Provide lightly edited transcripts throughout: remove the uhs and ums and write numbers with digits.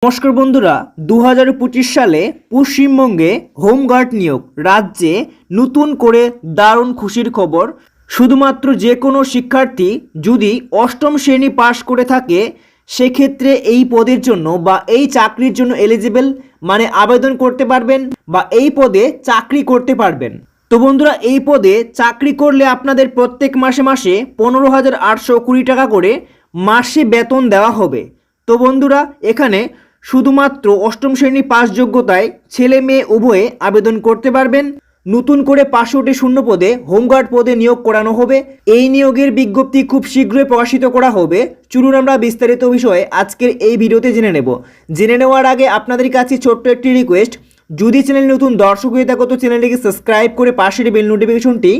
নমস্কার বন্ধুরা, 2025 সালে পশ্চিমবঙ্গে হোমগার্ড নিয়োগ রাজ্যে নতুন করে দারুণ খুশির খবর। শুধুমাত্র যে কোনো শিক্ষার্থী যদি অষ্টম শ্রেণী পাশ করে থাকে সেক্ষেত্রে এই পদের জন্য বা এই চাকরির জন্য এলিজিবল মানে আবেদন করতে পারবেন বা এই পদে চাকরি করতে পারবেন। তো বন্ধুরা, এই পদে চাকরি করলে আপনাদের প্রত্যেক মাসে মাসে 15,820 টাকা করে মাসে বেতন দেওয়া হবে। তো বন্ধুরা, এখানে শুধুমাত্র অষ্টম শ্রেণী পাস যোগ্যতায় ছেলে মেয়ে উভয়ে আবেদন করতে পারবেন। নতুন করে 500টি শূন্য পদে হোমগার্ড পদে নিয়োগ করানো হবে। এই নিয়োগের বিজ্ঞপ্তি খুব শীঘ্রই প্রকাশিত করা হবে। চলুন আমরা বিস্তারিত বিষয়ে আজকের এই ভিডিওতে জেনে নেওয়ার আগে আপনাদের কাছে ছোট্ট একটি রিকোয়েস্ট, যদি চ্যানেল নতুন দর্শক হয়ে থাকো তো চ্যানেলটিকে সাবস্ক্রাইব করে পাশের বেল নোটিফিকেশনটি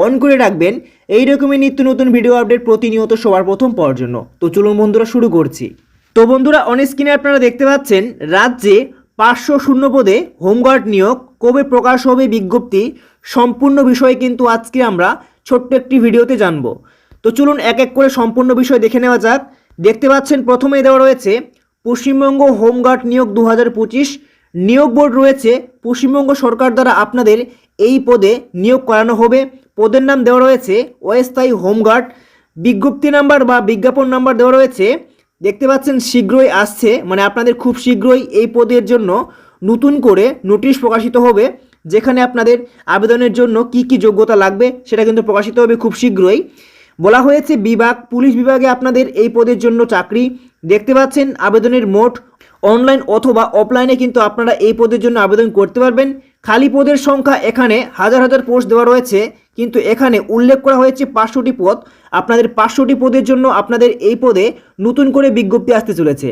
অন করে রাখবেন এই রকমই নিত্য নতুন ভিডিও আপডেট প্রতিনিয়ত সবার প্রথম পাওয়ার জন্য। তো চলুন বন্ধুরা, শুরু করছি। তো বন্ধুরা, অন স্ক্রিনে আপনারা দেখতে পাচ্ছেন রাজ্যে 500 শূন্য পদে হোমগার্ড নিয়োগ কবে প্রকাশ হবে বিজ্ঞপ্তি, সম্পূর্ণ বিষয় কিন্তু আজকে আমরা ছোট্ট একটি ভিডিওতে জানব। তো চলুন এক এক করে সম্পূর্ণ বিষয় দেখে নেওয়া যাক। দেখতে পাচ্ছেন প্রথমেই দেওয়া রয়েছে পশ্চিমবঙ্গ হোমগার্ড নিয়োগ 2025। নিয়োগ বোর্ড রয়েছে পশ্চিমবঙ্গ সরকার দ্বারা আপনাদের এই পদে নিয়োগ করানো হবে। পদের নাম দেওয়া রয়েছে অস্থায়ী হোমগার্ড। বিজ্ঞপ্তি নাম্বার বা বিজ্ঞাপন নাম্বার দেওয়া রয়েছে। দেখতে পাচ্ছেন শীঘ্রই আসছে, মানে আপনাদের খুব শীঘ্রই এই পদের জন্য নতুন করে নোটিশ প্রকাশিত হবে, যেখানে আপনাদের আবেদনের জন্য কি কি যোগ্যতা লাগবে সেটা কিন্তু প্রকাশিত হবে খুব শীঘ্রই। বলা হয়েছে বিভাগ পুলিশ বিভাগে আপনাদের এই পদের জন্য চাকরি। দেখতে পাচ্ছেন আবেদনের মোট অনলাইন অথবা অফলাইনে কিন্তু আপনারা এই পদের জন্য আবেদন করতে পারবেন। খালি পদের সংখ্যা এখানে হাজার হাজার পোস্ট দেওয়া রয়েছে, কিন্তু এখানে উল্লেখ করা হয়েছে 500টি পদ। আপনাদের 500টি পদের জন্য আপনাদের এই পদে নতুন করে বিজ্ঞপ্তি আসতে চলেছে।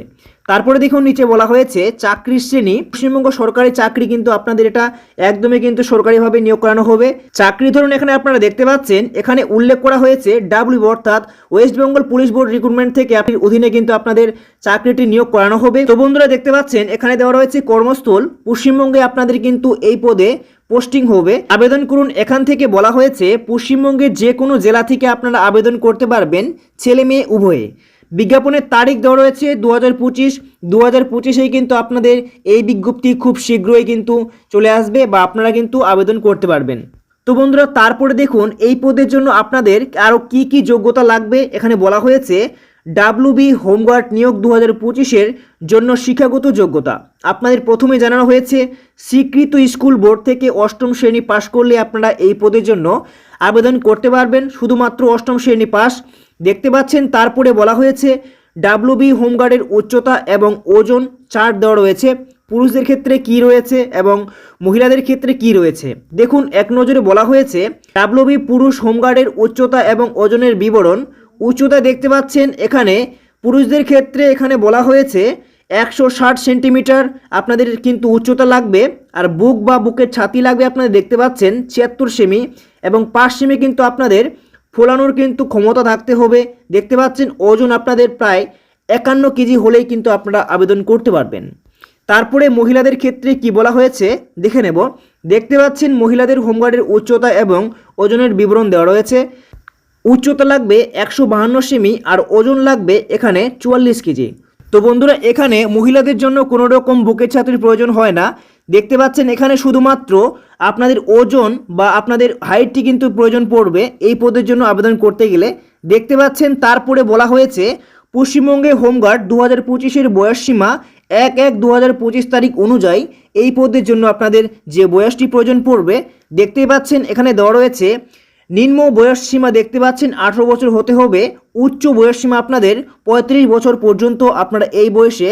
তারপরে দেখুন নিচে বলা হয়েছে চাকরির শ্রেণী। পশ্চিমবঙ্গ সরকারি চাকরি কিন্তু আপনাদের এটা একদমই কিন্তু সরকারিভাবে নিয়োগ করানো হবে। চাকরি ধরুন এখানে আপনারা দেখতে পাচ্ছেন এখানে উল্লেখ করা হয়েছে ডাব্লিউ অর্থাৎ West Bengal police board recruitment থেকে আপনি অধীনে কিন্তু আপনাদের চাকরিটি নিয়োগ করানো হবে। তো বন্ধুরা, দেখতে পাচ্ছেন এখানে দেওয়া রয়েছে কর্মস্থল। পশ্চিমবঙ্গে আপনাদের কিন্তু এই পদে পোস্টিং হবে। আবেদন করুন এখান থেকে বলা হয়েছে পশ্চিমবঙ্গের যে কোনো জেলা থেকে আপনারা আবেদন করতে পারবেন, ছেলে মেয়ে উভয়ে। বিজ্ঞাপনের তারিখ দেওয়া রয়েছে 2025 কিন্তু আপনাদের এই বিজ্ঞপ্তি খুব শীঘ্রই কিন্তু চলে আসবে বা আপনারা কিন্তু আবেদন করতে পারবেন। তো বন্ধুরা, তারপরে দেখুন এই পদের জন্য আপনাদের আরও কি কি যোগ্যতা লাগবে। এখানে বলা হয়েছে ডাব্লিউবি হোমগার্ড নিয়োগ 2025-এর জন্য শিক্ষাগত যোগ্যতা আপনাদের প্রথমে জানানো হয়েছে স্বীকৃত স্কুল বোর্ড থেকে অষ্টম শ্রেণী পাশ করলে আপনারা এই পদের জন্য আবেদন করতে পারবেন, শুধুমাত্র অষ্টম শ্রেণী পাস। দেখতে পাচ্ছেন তারপরে বলা হয়েছে ডাব্লিউবি হোমগার্ডের উচ্চতা এবং ওজন চার্ট দেওয়া রয়েছে। পুরুষদের ক্ষেত্রে কি রয়েছে এবং মহিলাদের ক্ষেত্রে কি রয়েছে দেখুন এক নজরে বলা হয়েছে ডাব্লিউবি পুরুষ হোমগার্ডের উচ্চতা এবং ওজনের বিবরণ। উচ্চতা দেখতে পাচ্ছেন এখানে পুরুষদের ক্ষেত্রে এখানে বলা হয়েছে 160 সেন্টিমিটার আপনাদের কিন্তু উচ্চতা লাগবে, আর বুক বা বুকের ছাতি লাগবে আপনাদের দেখতে পাচ্ছেন 76 সেমি, এবং 5 সেমি কিন্তু আপনাদের ফোলানোর কিন্তু ক্ষমতা থাকতে হবে। দেখতে পাচ্ছেন ওজন আপনাদের প্রায় 51 কেজি হলেই কিন্তু আপনারা আবেদন করতে পারবেন। তারপরে মহিলাদের ক্ষেত্রে কি বলা হয়েছে দেখে নেব। দেখতে পাচ্ছেন মহিলাদের হোমগার্ডের উচ্চতা এবং ওজনের বিবরণ দেওয়া রয়েছে। উচ্চতা লাগবে 152 সেমি আর ওজন লাগবে এখানে 44 কেজি। তো বন্ধুরা, এখানে মহিলাদের জন্য কোনো রকম বুকের ছাতির প্রয়োজন হয় না। দেখতে পাচ্ছেন এখানে শুধুমাত্র আপনাদের ওজন বা আপনাদের হাইটটি কিন্তু প্রয়োজন পড়বে এই পদের জন্য আবেদন করতে গেলে। দেখতে পাচ্ছেন তারপরে বলা হয়েছে পশ্চিমবঙ্গে হোমগার্ড 2025-এর বয়সসীমা 1/1/2025 তারিখ অনুযায়ী এই পদের জন্য আপনাদের যে বয়সটি প্রয়োজন পড়বে দেখতেই পাচ্ছেন এখানে দেওয়া রয়েছে। নিম্ন বয়স সীমা দেখতে পাচ্ছেন 18 বছর হতে হবে। উচ্চ বয়স সীমা আপনাদের 35 বছর পর্যন্ত আপনারা এই বয়সে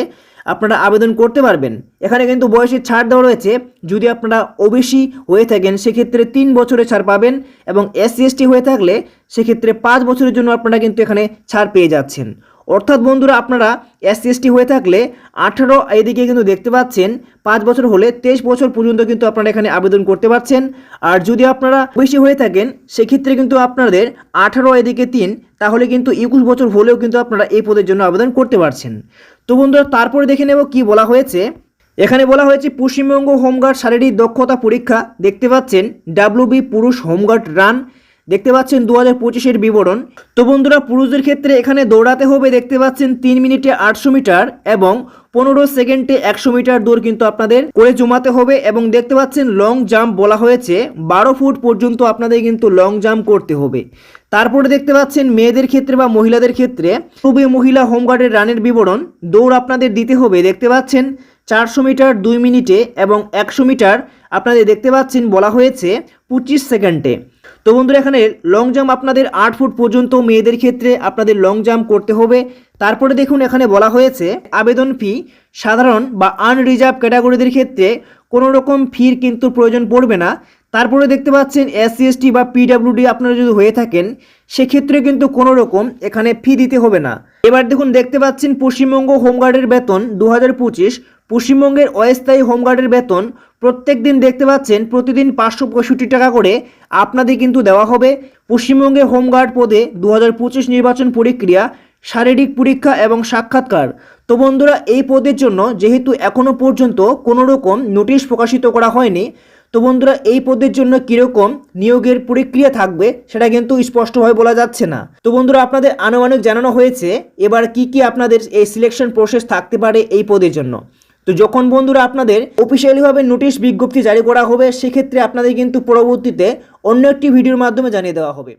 আপনারা আবেদন করতে পারবেন। এখানে কিন্তু বয়সের ছাড় দেওয়া রয়েছে। যদি আপনারা ওবিসি হয়ে থাকেন সেক্ষেত্রে 3 বছরের ছাড় পাবেন, এবং এসসি এসটি হয়ে থাকলে সেক্ষেত্রে 5 বছরের জন্য আপনারা কিন্তু এখানে ছাড় পেয়ে যাচ্ছেন। অর্থাৎ বন্ধুরা, আপনারা এসসি এসটি হয়ে থাকলে 18, এদিকে কিন্তু দেখতে পাচ্ছেন 5 বছর হলে 23 বছর পর্যন্ত কিন্তু আপনারা এখানে আবেদন করতে পারছেন। আর যদি আপনারা বেশি হয়ে থাকেন সেক্ষেত্রে কিন্তু আপনাদের 18 এদিকে 3, তাহলে কিন্তু 21 বছর হলেও কিন্তু আপনারা এই পদের জন্য আবেদন করতে পারছেন। তো বন্ধুরা, তারপরে দেখে নেব কি বলা হয়েছে। এখানে বলা হয়েছে পশ্চিমবঙ্গ হোমগার্ড শারীরিক দক্ষতা পরীক্ষা। দেখতে পাচ্ছেন ডাব্লিউবি পুরুষ হোমগার্ড রান দেখতে পাচ্ছেন 2025-এর বিবরণ। তো বন্ধুরা পুরুষদের ক্ষেত্রে এখানে দৌড়াতে হবে দেখতে পাচ্ছেন 3 মিনিটে 800 মিটার এবং 15 সেকেন্ডে 100 মিটার দৌড় কিন্তু আপনাদের করে জমাতে হবে। এবং দেখতে পাচ্ছেন লং জাম্প বলা হয়েছে 12 ফুট পর্যন্ত আপনাদের কিন্তু লং জাম্প করতে হবে। তারপরে দেখতে পাচ্ছেন মেয়েদের ক্ষেত্রে বা মহিলাদের ক্ষেত্রে খুবই মহিলা হোমগার্ডের রানের বিবরণ। দৌড় আপনাদের দিতে হবে দেখতে পাচ্ছেন 400 মিটার 2 মিনিটে এবং 100 মিটার আপনাদের দেখতে পাচ্ছেন বলা হয়েছে 25 সেকেন্ডে। তো বন্ধুরা এখানে লং জাম্প আপনাদের 8 ফুট পর্যন্ত মেয়েদের ক্ষেত্রে আপনাদের লং জাম্প করতে হবে। তারপরে দেখুন এখানে বলা হয়েছে আবেদন ফি সাধারণ বা আনরিজার্ভ ক্যাটাগরিদের ক্ষেত্রে কোনো রকম ফির কিন্তু প্রয়োজন পড়বে না। তারপরে দেখতে পাচ্ছেন SC ST বা PWD আপনারা যদি হয়ে থাকেন সেক্ষেত্রে কিন্তু কোনো রকম এখানে ফি দিতে হবে না। এবার দেখুন দেখতে পাচ্ছেন পশ্চিমবঙ্গ হোমগার্ডের বেতন 2025। পশ্চিমবঙ্গের অস্থায়ী হোমগার্ডের বেতন প্রত্যেক দিন দেখতে পাচ্ছেন প্রতিদিন 565 টাকা করে আপনাদের কিন্তু দেওয়া হবে। পশ্চিমবঙ্গে হোমগার্ড পদে 2025 নির্বাচন প্রক্রিয়া শারীরিক পরীক্ষা এবং সাক্ষাৎকার। তো বন্ধুরা এই পদের জন্য যেহেতু এখনও পর্যন্ত কোনো রকম নোটিশ প্রকাশিত করা হয়নি, তো বন্ধুরা এই পদের জন্য কীরকম নিয়োগের প্রক্রিয়া থাকবে সেটা কিন্তু স্পষ্টভাবে বলা যাচ্ছে না। তো বন্ধুরা আপনাদের আনুমানিক জানানো হয়েছে এবার কি আপনাদের এই সিলেকশন প্রসেস থাকতে পারে এই পদের জন্য। তো যখন বন্ধুরা আপনাদের অফিসিয়ালিভাবে নোটিশ বিজ্ঞপ্তি জারি করা হবে সেক্ষেত্রে আপনাদের কিন্তু পরবর্তীতে অন্য একটি ভিডিওর মাধ্যমে জানিয়ে দেওয়া হবে।